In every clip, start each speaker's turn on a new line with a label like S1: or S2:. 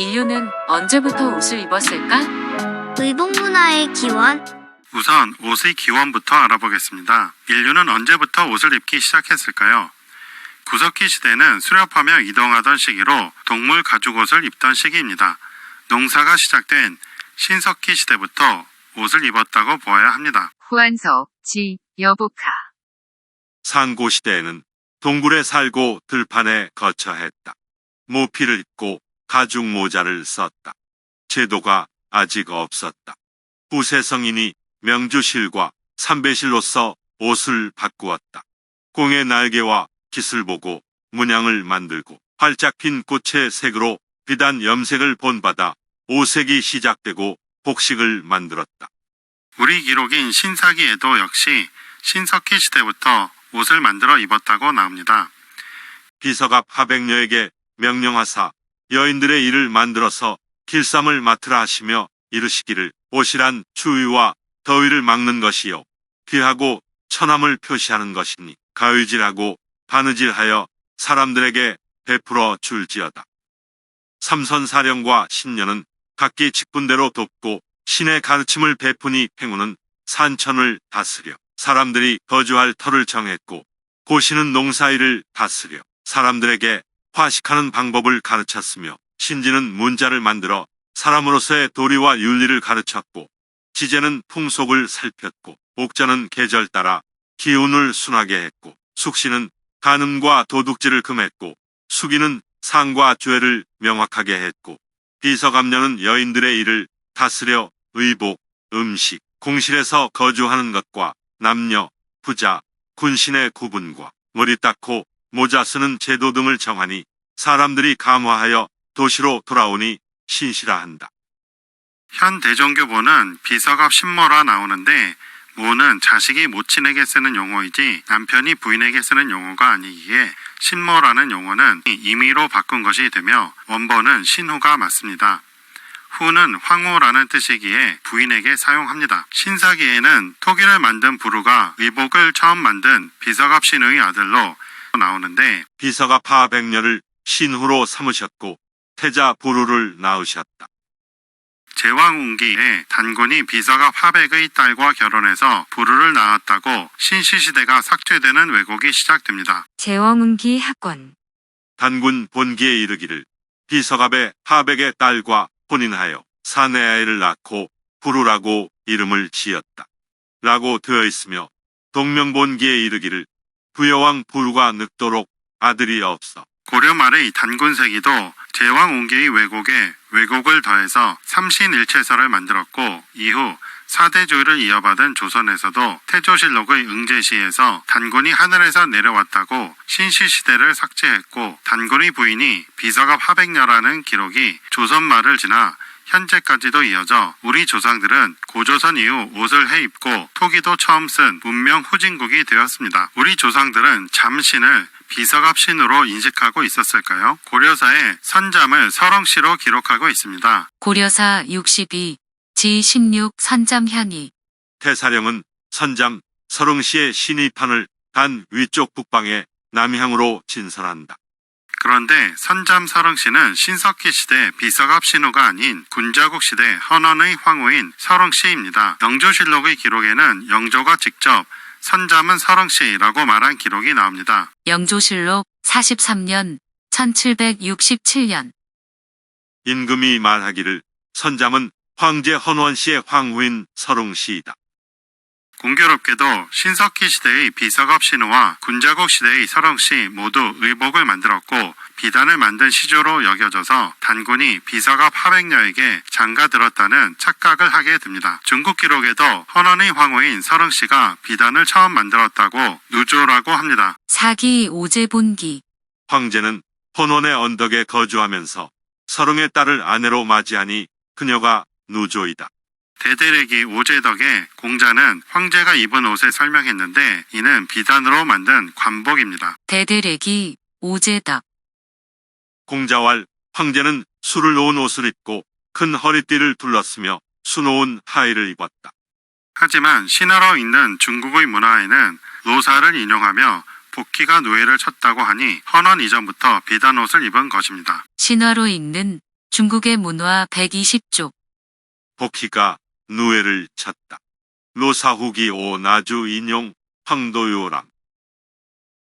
S1: 인류는 언제부터 옷을 입었을까?
S2: 의복 문화의 기원,
S3: 우선 옷의 기원부터 알아보겠습니다. 인류는 언제부터 옷을 입기 시작했을까요? 구석기 시대는 수렵하며 이동하던 시기로 동물 가죽옷을 입던 시기입니다. 농사가 시작된 신석기 시대부터 옷을 입었다고 보아야 합니다.
S4: 후한서, 지, 여보카.
S5: 상고시대에는 동굴에 살고 들판에 거처했다. 모피를 입고 가죽 모자를 썼다. 제도가 아직 없었다. 부세성인이 명주실과 삼배실로서 옷을 바꾸었다. 공의 날개와 깃을 보고 문양을 만들고 활짝 핀 꽃의 색으로 비단 염색을 본받아 오색이 시작되고 복식을 만들었다.
S3: 우리 기록인 신사기에도 역시 신석기 시대부터 옷을 만들어 입었다고 나옵니다.
S5: 비서갑 하백녀에게 명령하사 여인들의 일을 만들어서 길쌈을 맡으라 하시며 이르시기를 옷이란 추위와 더위를 막는 것이요 귀하고 천함을 표시하는 것이니 가위질하고 바느질하여 사람들에게 베풀어 줄지어다. 삼선사령과 신녀는 각기 직분대로 돕고 신의 가르침을 베푸니 팽우는 산천을 다스려 사람들이 거주할 터를 정했고 고시는 농사일을 다스려 사람들에게 화식하는 방법을 가르쳤으며 신지는 문자를 만들어 사람으로서의 도리와 윤리를 가르쳤고 지제는 풍속을 살폈고 옥자는 계절 따라 기운을 순하게 했고 숙시는 간음과 도둑질을 금했고 수기는 상과 죄를 명확하게 했고 비서감녀는 여인들의 일을 다스려 의복, 음식, 공실에서 거주하는 것과 남녀, 부자, 군신의 구분과 머리 닦고 모자 쓰는 제도 등을 정하니 사람들이 감화하여 도시로 돌아오니 신시라 한다.
S3: 현 대종교보는 비서갑 신모라 나오는데 모는 자식이 모친에게 쓰는 용어이지 남편이 부인에게 쓰는 용어가 아니기에 신모라는 용어는 임의로 바꾼 것이 되며 원본은 신후가 맞습니다. 후는 황후라는 뜻이기에 부인에게 사용합니다. 신사기에는 토기를 만든 부루가 의복을 처음 만든 비서갑 신후의 아들로 나오는데
S5: 비서가 하백녀를 신후로 삼으셨고 태자 부루를 낳으셨다.
S3: 제왕운기에 단군이 비서갑 하백의 딸과 결혼해서 부루를 낳았다고 신시시대가 삭제되는 왜곡이 시작됩니다.
S1: 제왕운기 학권.
S5: 단군 본기에 이르기를 비서갑의 하백의 딸과 혼인하여 사내아이를 낳고 부루라고 이름을 지었다. 라고 되어 있으며 동명본기에 이르기를 부여왕 부루가 늙도록 아들이 없어.
S3: 고려 말의 단군세기도 제왕운기의 왜곡에 왜곡을 더해서 삼신일체설을 만들었고 이후 사대조를 이어받은 조선에서도 태조실록의 응제시에서 단군이 하늘에서 내려왔다고 신시시대를 삭제했고 단군의 부인이 비서갑 하백녀라는 기록이 조선 말을 지나 현재까지도 이어져 우리 조상들은 고조선 이후 옷을 해입고 토기도 처음 쓴 문명 후진국이 되었습니다. 우리 조상들은 잠신을 비서갑 신으로 인식하고 있었을까요? 고려사에 선잠을 설엉시로 기록하고 있습니다.
S1: 고려사 62, 지 16 선잠현이.
S5: 태사령은 선잠 설흥시의 신의판을 단 위쪽 북방에 남향으로 진설한다.
S3: 그런데 선잠 설흥시는 신석기 시대 비서갑 신후가 아닌 군자국 시대 헌원의 황후인 설흥시입니다. 영조실록의 기록에는 영조가 직접 선잠은 설흥시라고 말한 기록이 나옵니다.
S1: 영조실록 43년 1767년.
S5: 임금이 말하기를 선잠은 황제 헌원시의 황후인 설흥시이다.
S3: 공교롭게도 신석기 시대의 비서갑 신후와 군자국 시대의 설흥시 모두 의복을 만들었고 비단을 만든 시조로 여겨져서 단군이 비서갑 하백녀에게 장가들었다는 착각을 하게 됩니다. 중국 기록에도 헌원의 황후인 설흥시가 비단을 처음 만들었다고 누조라고 합니다.
S1: 사기 오제본기.
S5: 황제는 헌원의 언덕에 거주하면서 설흥의 딸을 아내로 맞이하니 그녀가 누조이다.
S3: 대대래기 오제덕의 공자는 황제가 입은 옷을 설명했는데 이는 비단으로 만든 관복입니다.
S1: 대대래기 오제덕.
S5: 공자왈 황제는 술을 놓은 옷을 입고 큰 허리띠를 둘렀으며 수놓은 하의를 입었다.
S3: 하지만 신화로 있는 중국의 문화에는 로사를 인용하며 복희가 노예를 쳤다고 하니 헌원 이전부터 비단 옷을 입은 것입니다.
S1: 신화로 읽는 중국의 문화 120쪽.
S5: 복희가 누에를 쳤다. 노사후기 오나주 인용 황도요람.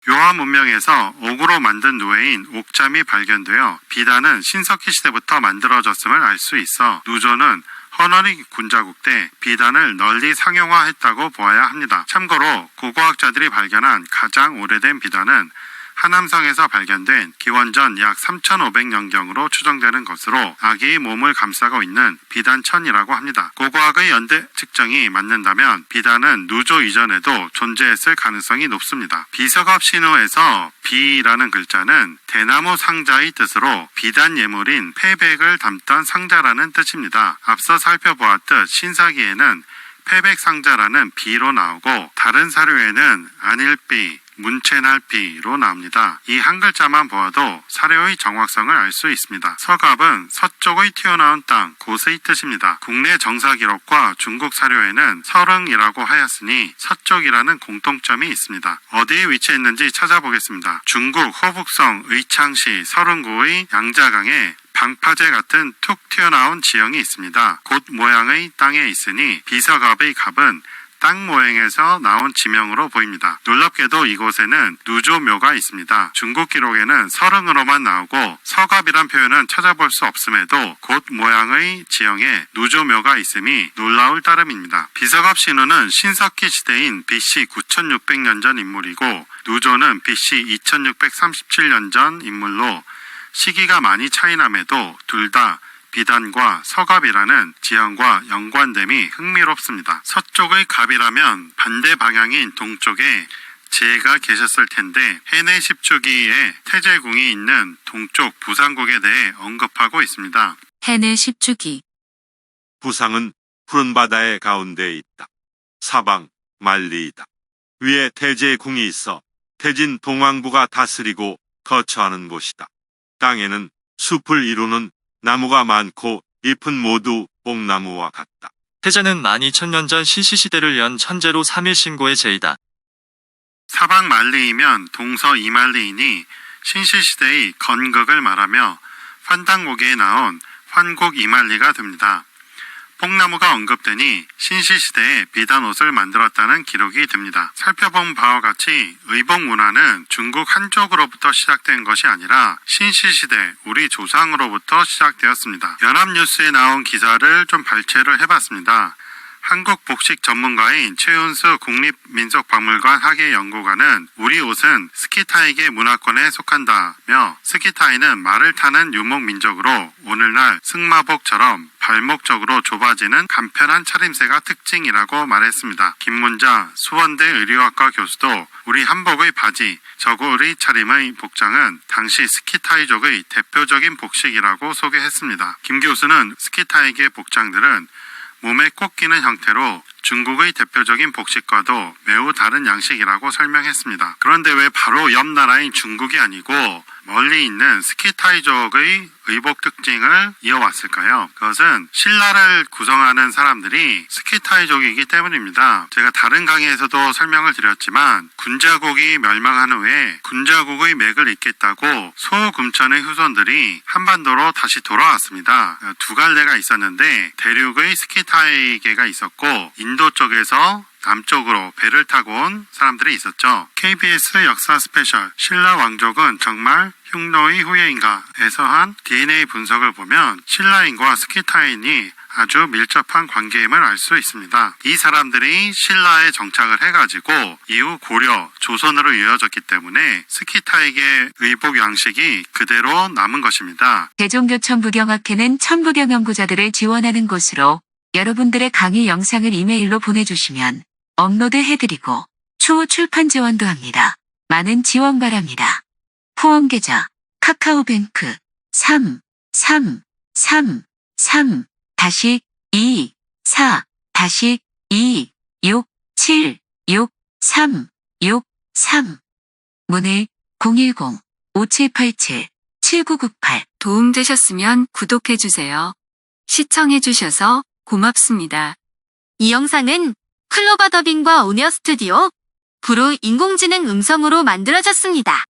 S3: 요하 문명에서 옥으로 만든 누에인 옥잠이 발견되어 비단은 신석기 시대부터 만들어졌음을 알 수 있어 누조는 헌어리 군자국 때 비단을 널리 상용화했다고 보아야 합니다. 참고로 고고학자들이 발견한 가장 오래된 비단은 하남성에서 발견된 기원전 약 3500년경으로 추정되는 것으로 아기의 몸을 감싸고 있는 비단천이라고 합니다. 고고학의 연대 측정이 맞는다면 비단은 누조 이전에도 존재했을 가능성이 높습니다. 비석업 신호에서 비라는 글자는 대나무 상자의 뜻으로 비단 예물인 패백을 담던 상자라는 뜻입니다. 앞서 살펴보았듯 신사기에는 패백 상자라는 비로 나오고 다른 사료에는 안일비, 문체날비로 나옵니다. 이 한 글자만 보아도 사료의 정확성을 알 수 있습니다. 서갑은 서쪽의 튀어나온 땅, 곳의 뜻입니다. 국내 정사 기록과 중국 사료에는 서릉이라고 하였으니 서쪽이라는 공통점이 있습니다. 어디에 위치했는지 찾아보겠습니다. 중국 호북성 의창시 서릉구의 양자강에 방파제 같은 툭 튀어나온 지형이 있습니다. 곳 모양의 땅에 있으니 비서갑의 갑은 땅 모양에서 나온 지명으로 보입니다. 놀랍게도 이곳에는 누조묘가 있습니다. 중국 기록에는 서릉으로만 나오고 서갑이란 표현은 찾아볼 수 없음에도 곳 모양의 지형에 누조묘가 있음이 놀라울 따름입니다. 비서갑 신우는 신석기 시대인 BC 9600년 전 인물이고 누조는 BC 2637년 전 인물로 시기가 많이 차이남에도 둘 다 비단과 서갑이라는 지형과 연관됨이 흥미롭습니다. 서쪽의 갑이라면 반대 방향인 동쪽에 제가 계셨을 텐데 해내 10주기에 태제궁이 있는 동쪽 부산국에 대해 언급하고 있습니다.
S1: 해내 10주기.
S5: 부상은 푸른 바다의 가운데에 있다. 사방 만리이다. 위에 태제궁이 있어 태진 동왕부가 다스리고 거처하는 곳이다. 땅에는 숲을 이루는 나무가 많고 잎은 모두 뽕나무와 같다.
S6: 태제는 12,000년 전 신시시대를 연 천재로 3일 신고의 제이다.
S3: 사방 만리이면 동서 이만리이니 신시시대의 건극을 말하며 환당고기에 나온 환곡 이만리가 됩니다. 뽕나무가 언급되니 신시시대에 비단옷을 만들었다는 기록이 됩니다. 살펴본 바와 같이 의복 문화는 중국 한쪽으로부터 시작된 것이 아니라 신시시대 우리 조상으로부터 시작되었습니다. 연합뉴스에 나온 기사를 좀 발췌를 해봤습니다. 한국 복식 전문가인 최윤수 국립민속박물관 학예연구관은 우리 옷은 스키타이계 문화권에 속한다며 스키타이는 말을 타는 유목민족으로 오늘날 승마복처럼 발목적으로 좁아지는 간편한 차림새가 특징이라고 말했습니다. 김문자 수원대 의류학과 교수도 우리 한복의 바지, 저고리 차림의 복장은 당시 스키타이족의 대표적인 복식이라고 소개했습니다. 김 교수는 스키타이계 복장들은 몸에 꼭 끼는 형태로 중국의 대표적인 복식과도 매우 다른 양식이라고 설명했습니다. 그런데 왜 바로 옆 나라인 중국이 아니고 멀리 있는 스키타이족의 의복 특징을 이어왔을까요? 그것은 신라를 구성하는 사람들이 스키타이족이기 때문입니다. 제가 다른 강의에서도 설명을 드렸지만 군자국이 멸망한 후에 군자국의 맥을 잇겠다고 소금천의 후손들이 한반도로 다시 돌아왔습니다. 두 갈래가 있었는데 대륙의 스키타이계가 있었고 인도 쪽에서 남쪽으로 배를 타고 온 사람들이 있었죠. KBS 역사 스페셜 신라 왕족은 정말 흉노의 후예인가에서 한 DNA 분석을 보면 신라인과 스키타인이 아주 밀접한 관계임을 알 수 있습니다. 이 사람들이 신라에 정착을 해가지고 이후 고려, 조선으로 이어졌기 때문에 스키타이계 의복 양식이 그대로 남은 것입니다.
S1: 대종교천부경학회는 천부경 연구자들을 지원하는 곳으로 여러분들의 강의 영상을 이메일로 보내주시면 업로드 해드리고 추후 출판 지원도 합니다. 많은 지원 바랍니다. 후원 계좌 카카오뱅크 333-3-3-2-2-6-7-6-3-6-3 문의 010-5787-7998 도움되셨으면 구독해주세요. 시청해주셔서 고맙습니다.
S2: 이 영상은 클로버 더빙과 오니어 스튜디오, 브루 인공지능 음성으로 만들어졌습니다.